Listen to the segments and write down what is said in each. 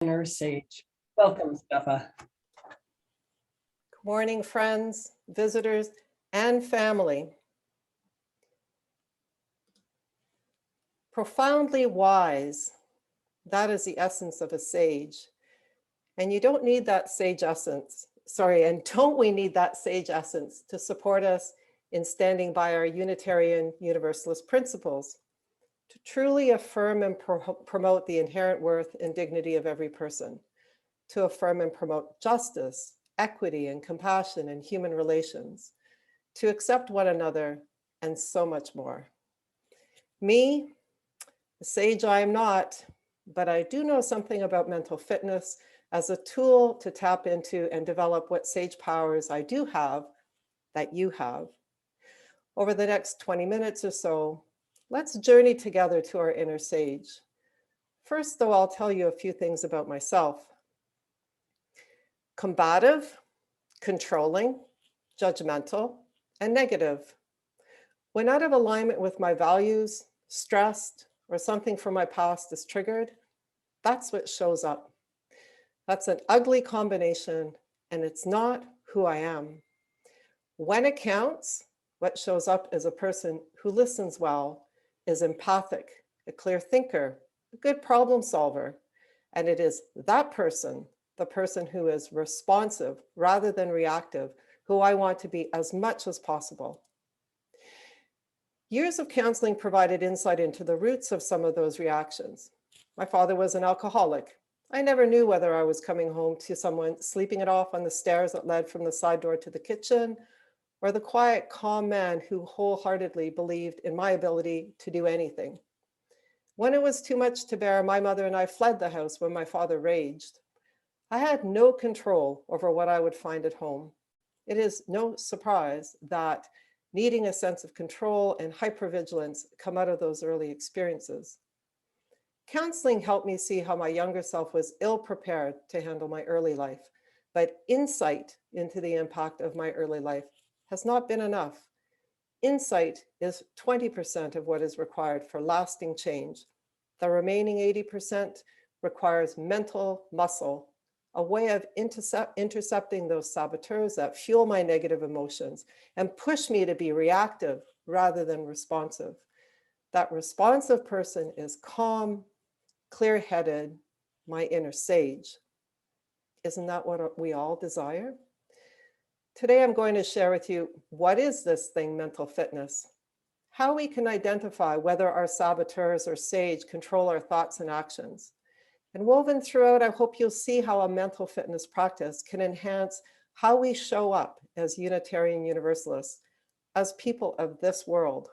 Inner Sage. Welcome, Stefa. Good morning, friends, visitors, and family. Profoundly wise, that is the essence of a sage. And you don't need that sage essence, and don't we need that sage essence to support us in standing by our Unitarian Universalist principles, to truly affirm and promote the inherent worth and dignity of every person, to affirm and promote justice, equity, and compassion in human relations, to accept one another, and so much more. Me, a sage I am not, but I do know something about mental fitness as a tool to tap into and develop what sage powers I do have that you have. Over the next 20 minutes or so, let's journey together to our inner sage. First, though, I'll tell you a few things about myself. Combative, controlling, judgmental, and negative. When out of alignment with my values, stressed, or something from my past is triggered, that's what shows up. That's an ugly combination, and it's not who I am. When it counts, what shows up is a person who listens well, is empathic, a clear thinker, a good problem solver, and it is that person, the person who is responsive rather than reactive, who I want to be as much as possible. Years of counseling provided insight into the roots of some of those reactions. My father was an alcoholic. I never knew whether I was coming home to someone sleeping it off on the stairs that led from the side door to the kitchen, or the quiet, calm man who wholeheartedly believed in my ability to do anything. When it was too much to bear, my mother and I fled the house when my father raged. I had no control over what I would find at home. It is no surprise that needing a sense of control and hypervigilance come out of those early experiences. Counseling helped me see how my younger self was ill-prepared to handle my early life, but insight into the impact of my early life has not been enough. Insight is 20% of what is required for lasting change. The remaining 80% requires mental muscle, a way of intercepting those saboteurs that fuel my negative emotions and push me to be reactive rather than responsive. That responsive person is calm, clear-headed, my inner sage. Isn't that what we all desire? Today, I'm going to share with you what is this thing, mental fitness, how we can identify whether our saboteurs or sage control our thoughts and actions. And woven throughout, I hope you'll see how a mental fitness practice can enhance how we show up as Unitarian Universalists, as people of this world.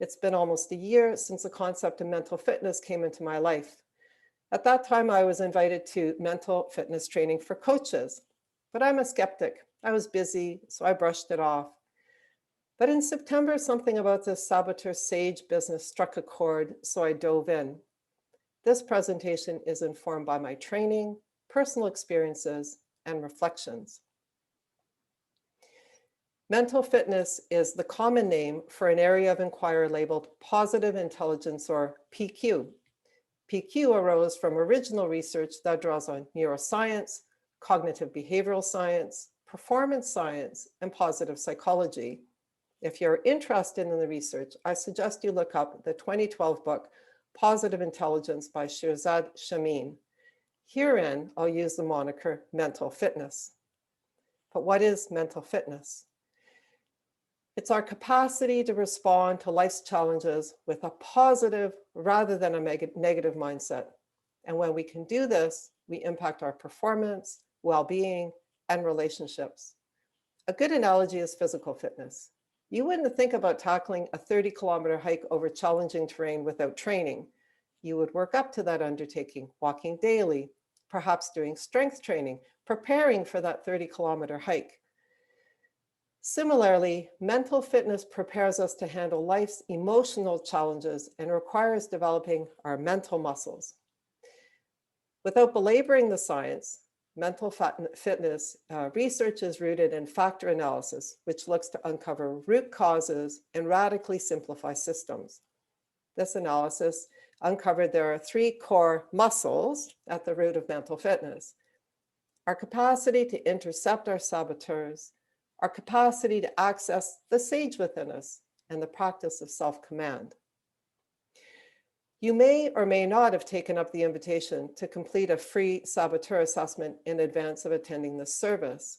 It's been almost a year since the concept of mental fitness came into my life. At that time, I was invited to mental fitness training for coaches, but I'm a skeptic. I was busy, so I brushed it off. But in September, something about this saboteur sage business struck a chord, so I dove in. This presentation is informed by my training, personal experiences, and reflections. Mental fitness is the common name for an area of inquiry labeled positive intelligence, or PQ. PQ arose from original research that draws on neuroscience, cognitive behavioral science, performance science, and positive psychology. If you're interested in the research, I suggest you look up the 2012 book, Positive Intelligence by Shirzad Chamine. Herein, I'll use the moniker mental fitness. But what is mental fitness? It's our capacity to respond to life's challenges with a positive rather than a negative mindset. And when we can do this, we impact our performance, well-being, and relationships. A good analogy is physical fitness. You wouldn't think about tackling a 30-kilometer hike over challenging terrain without training. You would work up to that undertaking, walking daily, perhaps doing strength training, preparing for that 30-kilometer hike. Similarly, mental fitness prepares us to handle life's emotional challenges and requires developing our mental muscles. Without belaboring the science, mental fitness research is rooted in factor analysis, which looks to uncover root causes and radically simplify systems. This analysis uncovered there are 3 core muscles at the root of mental fitness: our capacity to intercept our saboteurs, our capacity to access the sage within us, and the practice of self-command. You may or may not have taken up the invitation to complete a free saboteur assessment in advance of attending this service.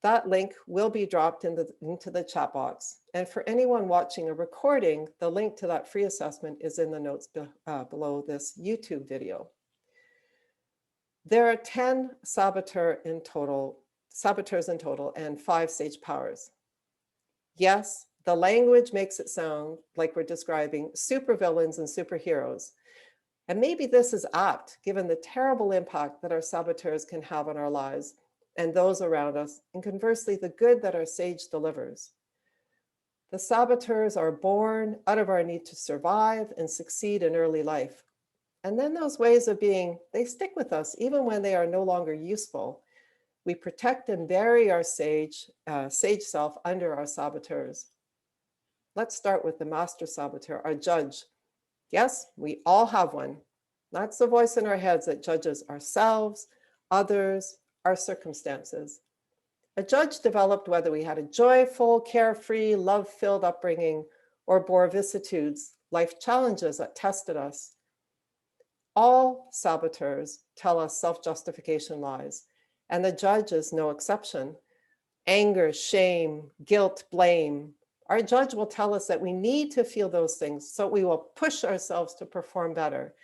That link will be dropped into the chat box. And for anyone watching a recording, the link to that free assessment is in the notes below this YouTube video. There are 10 saboteurs in total, and 5 sage powers. Yes, the language makes it sound like we're describing supervillains and superheroes. And maybe this is apt, given the terrible impact that our saboteurs can have on our lives and those around us, and conversely, the good that our sage delivers. The saboteurs are born out of our need to survive and succeed in early life. And then those ways of being, they stick with us even when they are no longer useful. We protect and bury our sage self under our saboteurs. Let's start with the master saboteur, our judge. Yes, we all have one. That's the voice in our heads that judges ourselves, others, our circumstances. A judge developed whether we had a joyful, carefree, love-filled upbringing or bore vicissitudes, life challenges that tested us. All saboteurs tell us self-justification lies, and the judge is no exception. Anger, shame, guilt, blame. Our judge will tell us that we need to feel those things, so we will push ourselves to perform better,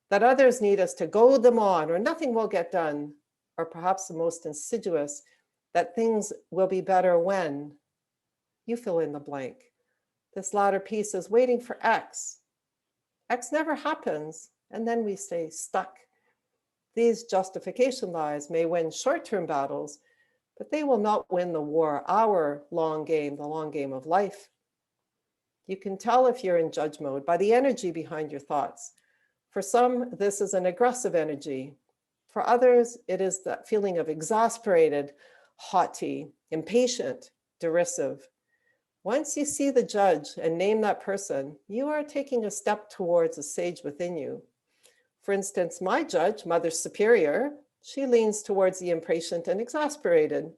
that others need us to goad them on, or nothing will get done, or perhaps the most insidious, that things will be better when. You fill in the blank. This latter piece is waiting for X. X never happens, and then we stay stuck. These justification lies may win short-term battles, but they will not win the war, our long game, the long game of life. You can tell if you're in judge mode by the energy behind your thoughts. For some, this is an aggressive energy. For others, it is that feeling of exasperated, haughty, impatient, derisive. Once you see the judge and name that person, you are taking a step towards a sage within you. For instance, my judge, Mother Superior, she leans towards the impatient and exasperated.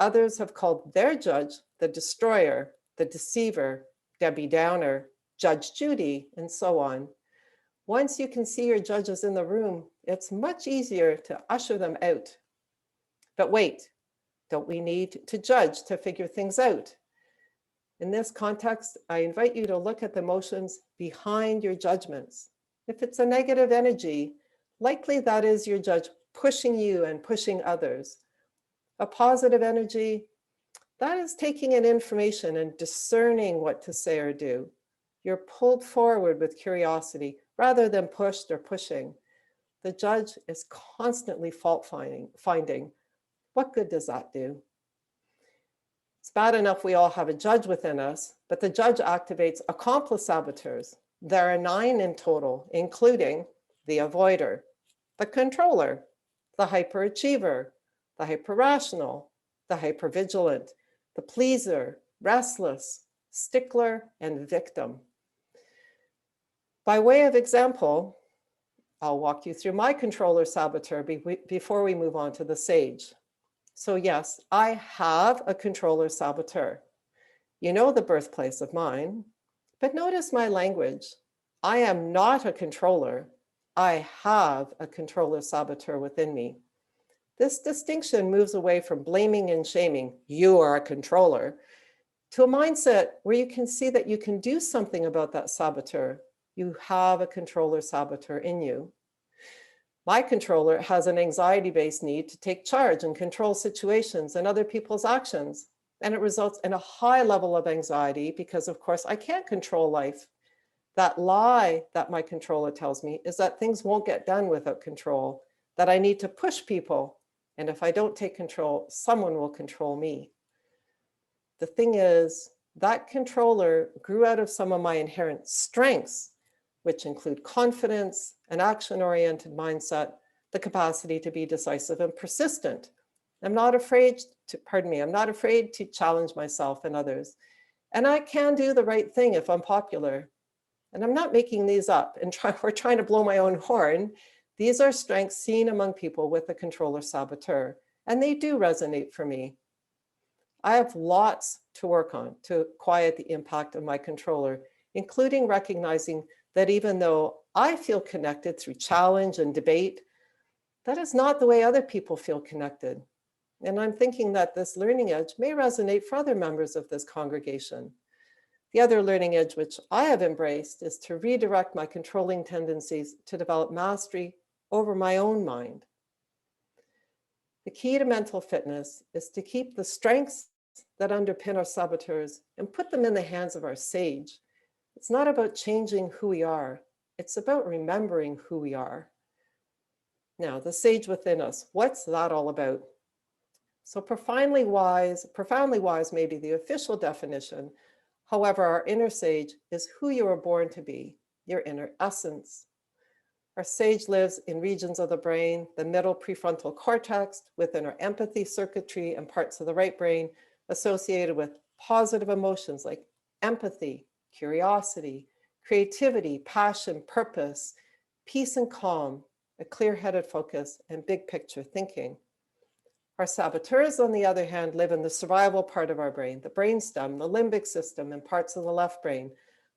Others have called their judge the destroyer, the deceiver, Debbie Downer, Judge Judy, and so on. Once you can see your judges in the room, it's much easier to usher them out. But wait, don't we need to judge to figure things out? In this context, I invite you to look at the emotions behind your judgments. If it's a negative energy, likely that is your judge pushing you and pushing others. A positive energy, that is taking in information and discerning what to say or do. You're pulled forward with curiosity rather than pushed or pushing. The judge is constantly fault finding. What good does that do? It's bad enough we all have a judge within us, but the judge activates accomplice saboteurs. There are 9 in total, including the avoider, the controller, the hyperachiever, the hyperrational, the hypervigilant, the pleaser, restless, stickler, and victim. By way of example, I'll walk you through my controller saboteur before we move on to the sage. So yes, I have a controller saboteur. You know the birthplace of mine, but notice my language. I am not a controller. I have a controller saboteur within me. This distinction moves away from blaming and shaming, you are a controller, to a mindset where you can see that you can do something about that saboteur. You have a controller saboteur in you. My controller has an anxiety-based need to take charge and control situations and other people's actions. And it results in a high level of anxiety because, of course, I can't control life. That lie that my controller tells me is that things won't get done without control, that I need to push people. And if I don't take control, someone will control me. The thing is, that controller grew out of some of my inherent strengths, which include confidence, an action-oriented mindset, the capacity to be decisive and persistent. I'm not afraid to challenge myself and others. And I can do the right thing if I'm popular. And I'm not making these up and we're trying to blow my own horn. These are strengths seen among people with a controller saboteur, and they do resonate for me. I have lots to work on to quiet the impact of my controller, including recognizing that even though I feel connected through challenge and debate, that is not the way other people feel connected. And I'm thinking that this learning edge may resonate for other members of this congregation. The other learning edge which I have embraced is to redirect my controlling tendencies to develop mastery over my own mind. The key to mental fitness is to keep the strengths that underpin our saboteurs and put them in the hands of our sage. It's not about changing who we are. It's about remembering who we are. Now, the sage within us, what's that all about? So profoundly wise may be the official definition. However, our inner sage is who you were born to be, your inner essence. Our sage lives in regions of the brain, the middle prefrontal cortex, within our empathy circuitry and parts of the right brain associated with positive emotions like empathy, curiosity, creativity, passion, purpose, peace and calm, a clear-headed focus, and big picture thinking. Our saboteurs, on the other hand, live in the survival part of our brain, the brainstem, the limbic system, and parts of the left brain,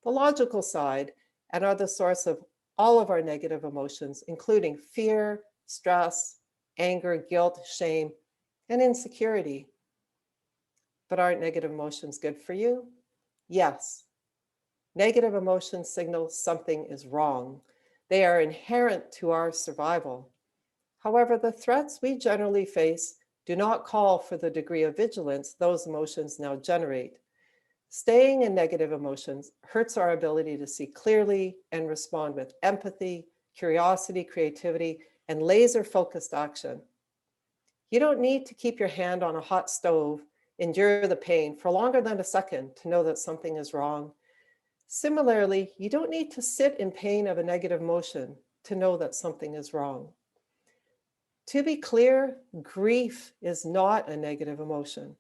the logical side, and are the source of all of our negative emotions, including fear, stress, anger, guilt, shame, and insecurity. But aren't negative emotions good for you? Yes. Negative emotions signal something is wrong. They are inherent to our survival. However, the threats we generally face do not call for the degree of vigilance those emotions now generate. Staying in negative emotions hurts our ability to see clearly and respond with empathy, curiosity, creativity, and laser-focused action. You don't need to keep your hand on a hot stove, endure the pain for longer than a second to know that something is wrong. Similarly, you don't need to sit in pain of a negative emotion to know that something is wrong. To be clear, grief is not a negative emotion.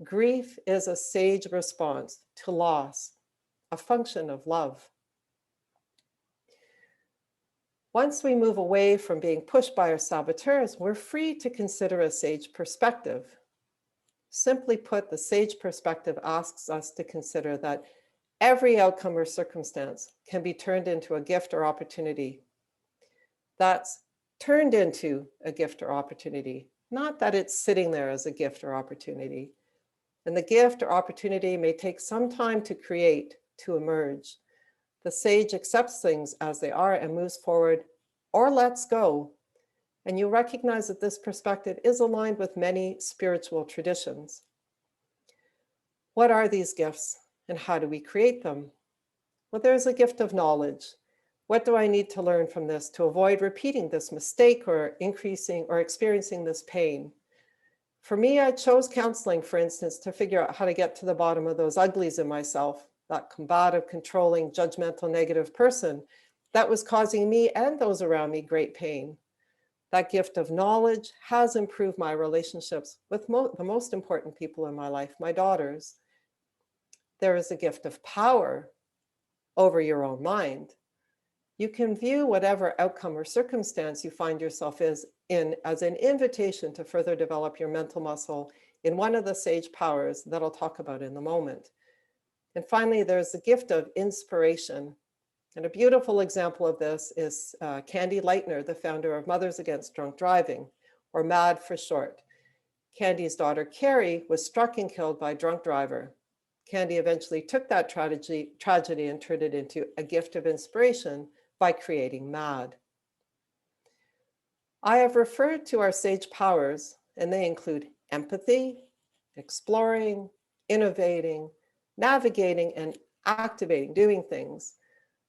Grief is a sage response to loss, a function of love. Once we move away from being pushed by our saboteurs, we're free to consider a sage perspective. Simply put, the sage perspective asks us to consider that every outcome or circumstance can be turned into a gift or opportunity. That's turned into a gift or opportunity, not that it's sitting there as a gift or opportunity. And the gift or opportunity may take some time to create, to emerge. The sage accepts things as they are and moves forward or lets go. And you recognize that this perspective is aligned with many spiritual traditions. What are these gifts and how do we create them? Well, there's a gift of knowledge. What do I need to learn from this to avoid repeating this mistake or increasing or experiencing this pain? For me, I chose counseling, for instance, to figure out how to get to the bottom of those uglies in myself, that combative, controlling, judgmental, negative person that was causing me and those around me great pain. That gift of knowledge has improved my relationships with the most important people in my life, my daughters. There is a gift of power over your own mind. You can view whatever outcome or circumstance you find yourself in as an invitation to further develop your mental muscle in one of the sage powers that I'll talk about in a moment. And finally, there's the gift of inspiration. And a beautiful example of this is Candy Lightner, the founder of Mothers Against Drunk Driving, or MAD for short. Candy's daughter, Carrie, was struck and killed by a drunk driver. Candy eventually took that tragedy and turned it into a gift of inspiration by creating MAD. I have referred to our sage powers, and they include empathy, exploring, innovating, navigating, and activating, doing things.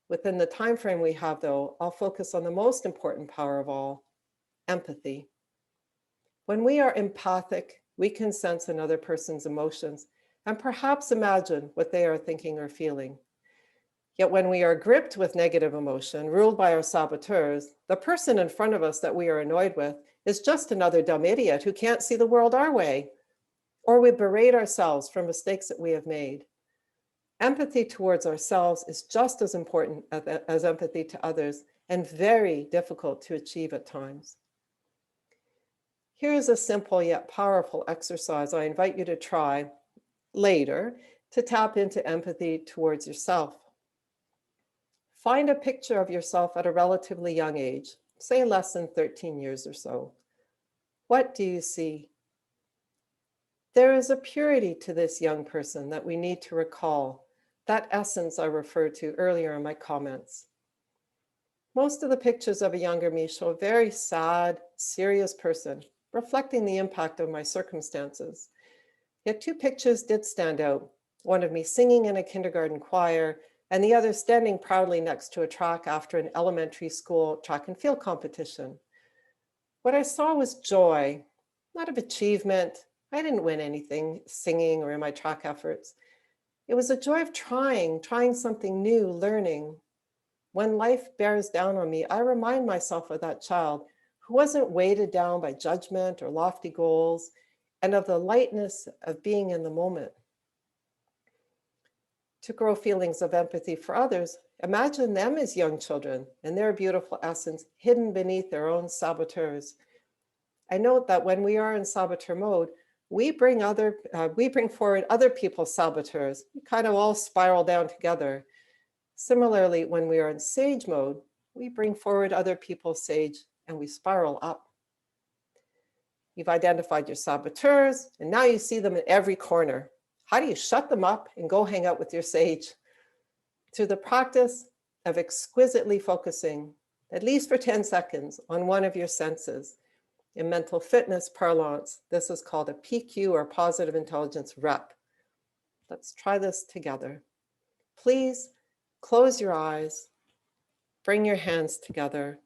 Within the time frame we have, though, I'll focus on the most important power of all, empathy. When we are empathic, we can sense another person's emotions and perhaps imagine what they are thinking or feeling. Yet when we are gripped with negative emotion, ruled by our saboteurs, the person in front of us that we are annoyed with is just another dumb idiot who can't see the world our way. Or we berate ourselves for mistakes that we have made. Empathy towards ourselves is just as important as empathy to others, and very difficult to achieve at times. Here is a simple yet powerful exercise I invite you to try later to tap into empathy towards yourself. Find a picture of yourself at a relatively young age, say less than 13 years or so. What do you see? There is a purity to this young person that we need to recall, that essence I referred to earlier in my comments. Most of the pictures of a younger me show a very sad, serious person, reflecting the impact of my circumstances. Yet two pictures did stand out, one of me singing in a kindergarten choir, and the other standing proudly next to a track after an elementary school track and field competition. What I saw was joy, not of achievement. I didn't win anything singing or in my track efforts. It was a joy of trying something new, learning. When life bears down on me, I remind myself of that child who wasn't weighted down by judgment or lofty goals, and of the lightness of being in the moment. To grow feelings of empathy for others, imagine them as young children and their beautiful essence hidden beneath their own saboteurs. I note that when we are in saboteur mode, we bring forward other people's saboteurs. We kind of all spiral down together. Similarly, when we are in sage mode, we bring forward other people's sage and we spiral up. You've identified your saboteurs, and now you see them in every corner. How do you shut them up and go hang out with your sage? Through the practice of exquisitely focusing, at least for 10 seconds, on one of your senses. In mental fitness parlance, this is called a PQ, or positive intelligence rep. Let's try this together. Please close your eyes, bring your hands together,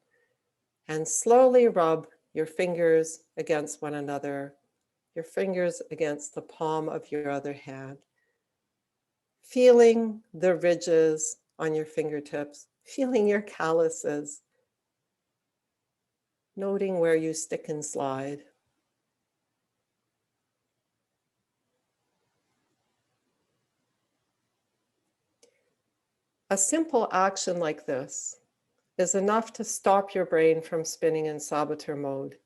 and slowly rub your fingers against one another, your fingers against the palm of your other hand, feeling the ridges on your fingertips, feeling your calluses, noting where you stick and slide. A simple action like this is enough to stop your brain from spinning in saboteur mode.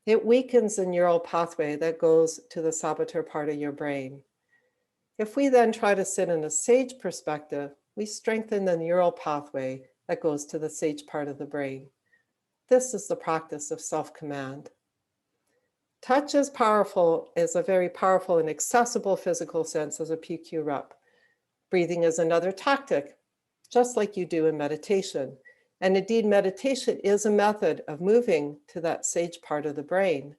It weakens the neural pathway that goes to the saboteur part of your brain. If we then try to sit in a sage perspective, we strengthen the neural pathway that goes to the sage part of the brain. This is the practice of self-command. Touch is powerful, is a very powerful and accessible physical sense as a PQ rep. Breathing is another tactic, just like you do in meditation. And indeed, meditation is a method of moving to that sage part of the brain.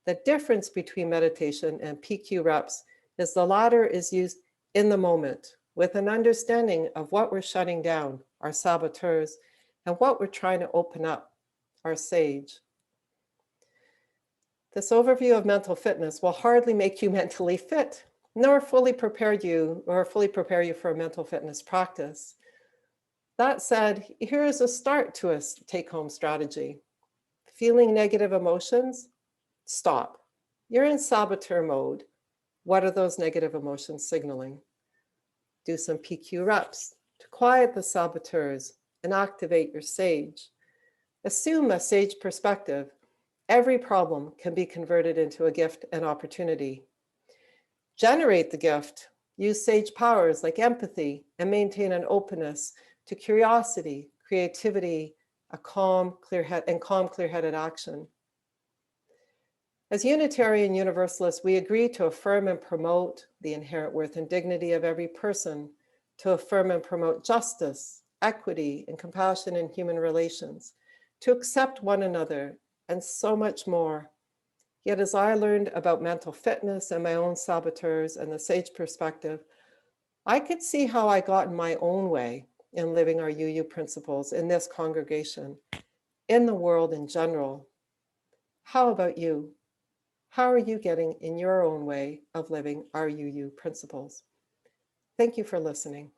The difference between meditation and PQ reps is the latter is used in the moment with an understanding of what we're shutting down, our saboteurs, and what we're trying to open up, our sage. This overview of mental fitness will hardly make you mentally fit, nor fully prepare you for a mental fitness practice. That said, here is a start to a take-home strategy. Feeling negative emotions? Stop. You're in saboteur mode. What are those negative emotions signaling? Do some PQ reps to quiet the saboteurs and activate your sage. Assume a sage perspective. Every problem can be converted into a gift and opportunity. Generate the gift. Use sage powers like empathy and maintain an openness to curiosity, creativity, calm, clear-headed action. As Unitarian Universalists, we agree to affirm and promote the inherent worth and dignity of every person, to affirm and promote justice, equity, and compassion in human relations, to accept one another, and so much more. Yet as I learned about mental fitness and my own saboteurs and the sage perspective, I could see how I got in my own way in living our UU principles in this congregation, in the world in general. How about you? How are you getting in your own way of living our UU principles? Thank you for listening.